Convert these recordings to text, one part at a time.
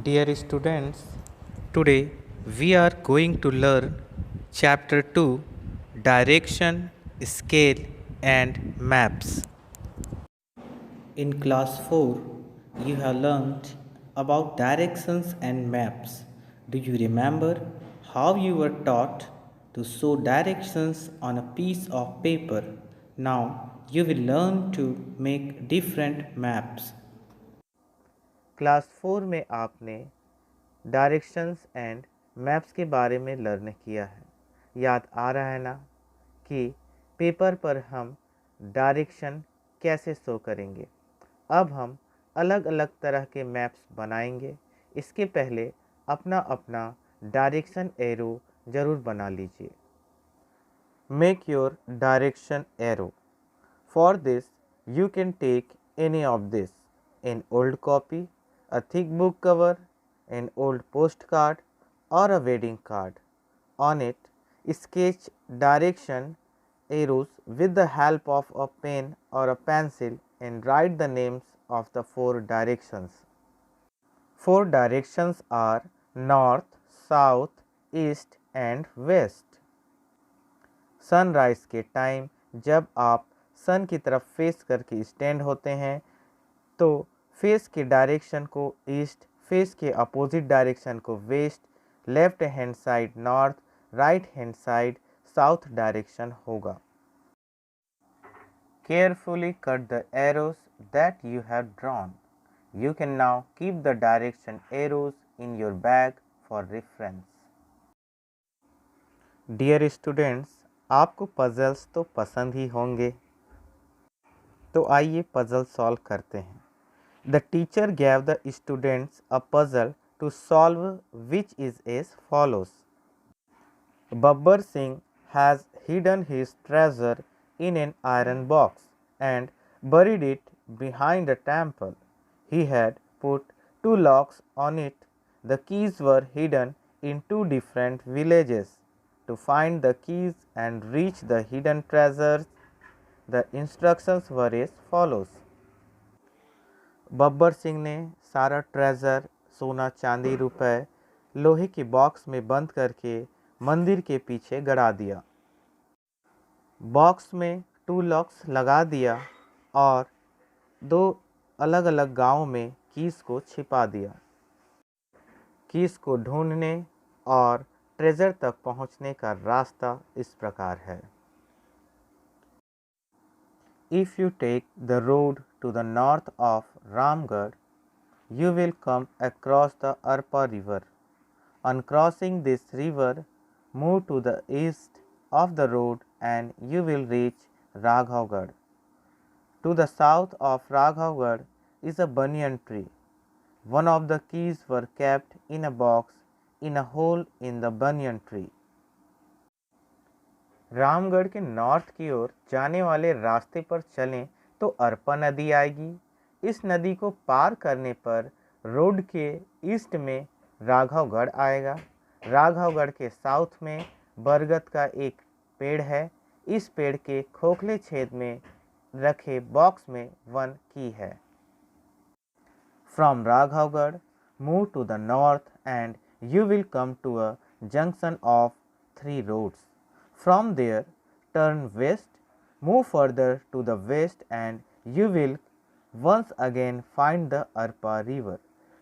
Dear students, today we are going to learn Chapter 2 Direction, Scale and Maps. In class 4, you have learned about directions and maps. Do you remember how you were taught to show directions on a piece of paper? Now you will learn to make different maps. Class 4 में आपने directions and maps के बारे में learn किया है। याद आ रहा है ना कि पेपर पर हम डायरेक्शन कैसे शो करेंगे। अब हम अलग अलग तरह के मैप्स बनाएंगे। इसके पहले अपना अपना डायरेक्शन एरो ज़रूर बना लीजिए। Make your direction arrow. For this you can take any of this: an old copy, a thick book cover, an old postcard, or a wedding card. On it, sketch direction arrows with the help of a pen or a pencil and write the names of the four directions. Four directions are north, south, east and west. Sunrise के time जब आप सन की तरफ face करके stand होते हैं तो face के डायरेक्शन को ईस्ट, फेस के अपोजिट डायरेक्शन को west, left hand side north, right hand side south direction होगा। Carefully cut the arrows that you have drawn. You can now keep the direction arrows in your bag for reference. Dear students, आपको puzzles तो पसंद ही होंगे, तो आइए puzzle solve करते हैं। The teacher gave the students a puzzle to solve which is as follows. Babbar Singh has hidden his treasure in an iron box and buried it behind a temple. He had put two locks on it. The keys were hidden in two different villages. To find the keys and reach the hidden treasures, the instructions were as follows. Babbar Singh ने सारा treasure, सोना चांदी रुपए, लोहे के box में बंद करके मंदिर के पीछे गड़ा दिया। बॉक्स में 2 लॉक्स लगा दिया और 2 अलग अलग गांवों में कीज को छिपा दिया। कीज को ढूंढने और ट्रेजर तक पहुंचने का रास्ता इस प्रकार है। If you take the road to the north of Ramgarh, you will come across the Arpa river. On crossing this river, move to the east of the road and you will reach Raghavgarh. To the south of Raghavgarh is a banyan tree. One of the keys were kept in a box in a hole in the banyan tree. Ramgarh के north की ओर जाने वाले रास्ते पर चलें तो अरपा नदी आएगी। इस नदी को पार करने पर रोड के ईस्ट में राघवगढ़ आएगा। राघवगढ़ के साउथ में बरगद का एक पेड़ है। इस पेड़ के खोखले छेद में रखे बॉक्स में 1 की है। From Raghavgarh, move to the north and you will come to a junction of 3 roads. From there, turn west, move further to the west and you will once again find the Arpa river.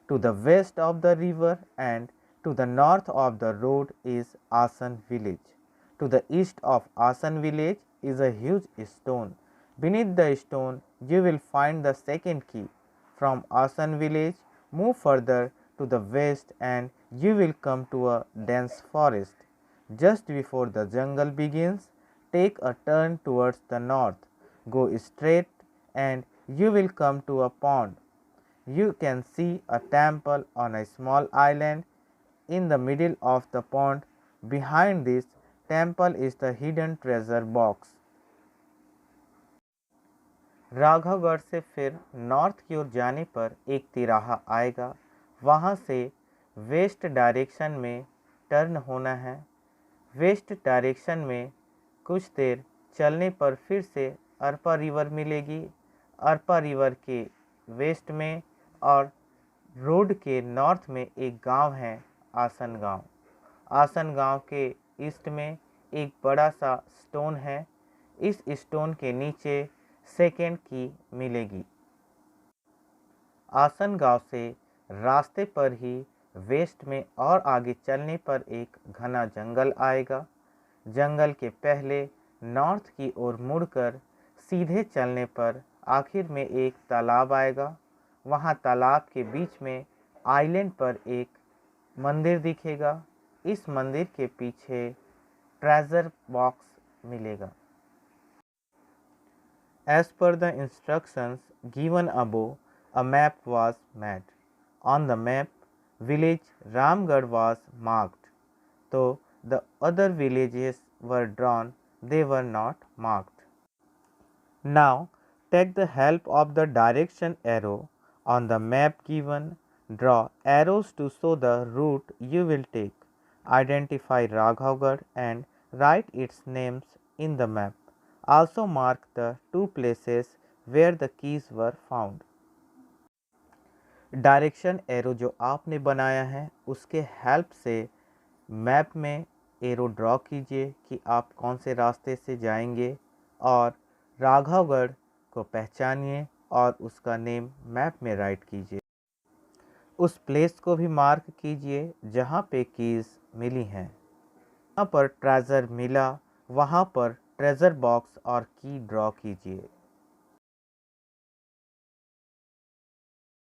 To the west of the river and to the north of the road is Asan village. To the east of Asan village is a huge stone. Beneath the stone, you will find the second key. From Asan village, move further to the west and you will come to a dense forest. Just before the jungle begins, take a turn towards the north. Go straight and you will come to a pond. You can see a temple on a small island in the middle of the pond. Behind this temple is the hidden treasure box. Raghavgarh से फिर north की ओर जाने पर एक तिराहा आएगा। वहाँ से वेस्ट डायरेक्शन में टर्न होना है। वेस्ट डायरेक्शन में कुछ देर चलने पर फिर से अरपा रिवर मिलेगी। अरपा रिवर के वेस्ट में और रोड के नॉर्थ में एक गांव है आसन गांव। आसन गांव के ईस्ट में एक बड़ा सा स्टोन है। इस स्टोन के नीचे सेकेंड की मिलेगी। आसन गांव से रास्ते पर ही वेस्ट में और आगे चलने पर एक घना जंगल आएगा। जंगल के पहले नॉर्थ की ओर मुड़कर सीधे चलने पर आखिर में एक तालाब आएगा। वहाँ तालाब के बीच में आइलैंड पर एक मंदिर दिखेगा। इस मंदिर के पीछे ट्रेजर बॉक्स मिलेगा। As per the instructions given above, a map was made. On the map, village Ramgarh was marked. Though the other villages were drawn, they were not marked. Now, take the help of the direction arrow on the map given. Draw arrows to show the route you will take. Identify Raghavgarh and write its names in the map. Also mark the two places where the keys were found. Direction arrow जो आपने बनाया है उसके help से map में arrow draw कीजिए कि आप कौन से रास्ते से जाएंगे और राघवगढ़ को पहचानिए और उसका नेम मैप में राइट कीजिए। उस प्लेस को भी मार्क कीजिए जहाँ पे कीज़ मिली हैं। जहाँ पर ट्रेजर मिला वहाँ पर ट्रेजर बॉक्स और की ड्रॉ कीजिए।